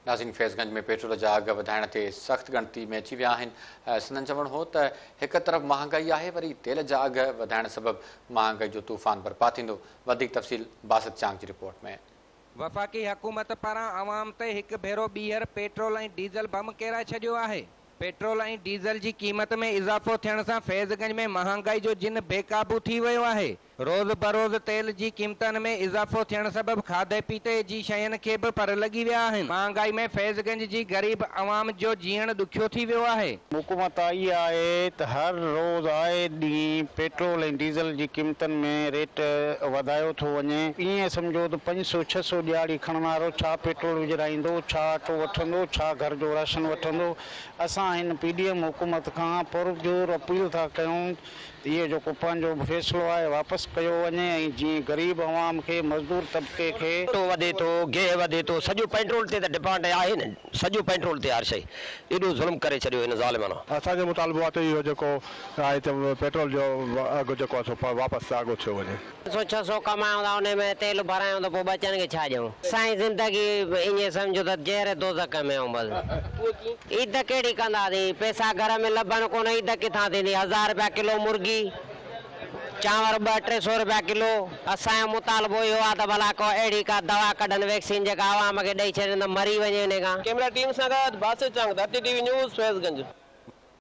नाज़रीन, फैज़गंज में पेट्रोल जा अघ वधाइण ते सख़्त गिणती में अची विया आहिनि। संदन चवणु हो त हिक तरफ़ महांगाई आहे, वरी तेल जा अघ वधाइण सबबि महांगाई जो तूफ़ान बर्पा थींदो। वधीक तफ़सील बासित चांग जी रिपोर्ट में। वफ़ाक़ी हुकूमत पारां अवाम ते हिकु भेरो ॿीहर पेट्रोल ऐं डीज़ल बम केराए छॾियो आहे। पेट्रोल ऐं डीज़ल जी क़ीमत में इज़ाफ़ो थियण सां फैज़गंज में महांगाई जो जिन बेकाबू थी वियो आहे। रोज़ बरोज़ तेल जी क़ीमतनि में इज़ाफ़ो थियण सबबि खाधे पीते जी शयुनि खे बि पर लॻी विया आहिनि। महांगाई में फैज़गंज जी ग़रीब अवाम जो जीअण ॾुखियो थी वियो आहे। हुकूमत आई आहे त हर रोज़ आए ॾींहुं पेट्रोल ऐं डीज़ल जी क़ीमतनि में रेट वधायो थो वञे। ईअं सम्झो त 500-600 ॾियारी खणण वारो छा पेट्रोल विझराईंदो, छा अटो वठंदो, छा घर जो राशन वठंदो। असां हिन पीडीएम हुकूमत खां पुरजोर अपील था कयूं इहो जेको पंहिंजो फ़ैसिलो आहे वापसि कयो वञे ऐं जीअं ग़रीब अवाम खे, मज़दूर तबिके खे वधे थो, गिह वधे थो, सॼो पेट्रोल ते त डिपेंड आहे न, सॼो पेट्रोल ते हर शइ। एॾो ज़ुल्म करे छॾियो हिन ज़ालिमनि। असांजो मुतालबो आहे त इहो जेको आहे त पेट्रोल जो अघु जेको आहे सो वापसि साॻियो थियो वञे। 500-600 कमायूं था, उन में तेल भरायूं त पोइ बचनि खे छा ॾियूं। असांजी ज़िंदगी ईअं सम्झो त ज़हर दोज़ख में आहियूं बसि। ईद कहिड़ी कंदासीं, पैसा घर में लभनि कोन, ईद किथां थींदी। 1000 रुपया किलो मुर्गी, चांवर 200-300 रुपया किलो। असांजो मुतालबो इहो आहे त भला को अहिड़ी का दवा कढनि, वैक्सीन जेका आवाम खे ॾेई छॾनि त मरी वञे हिन खां। कैमरा टीम सां गॾु बासित चांग, धरती टीवी न्यूज़, फैज़गंज।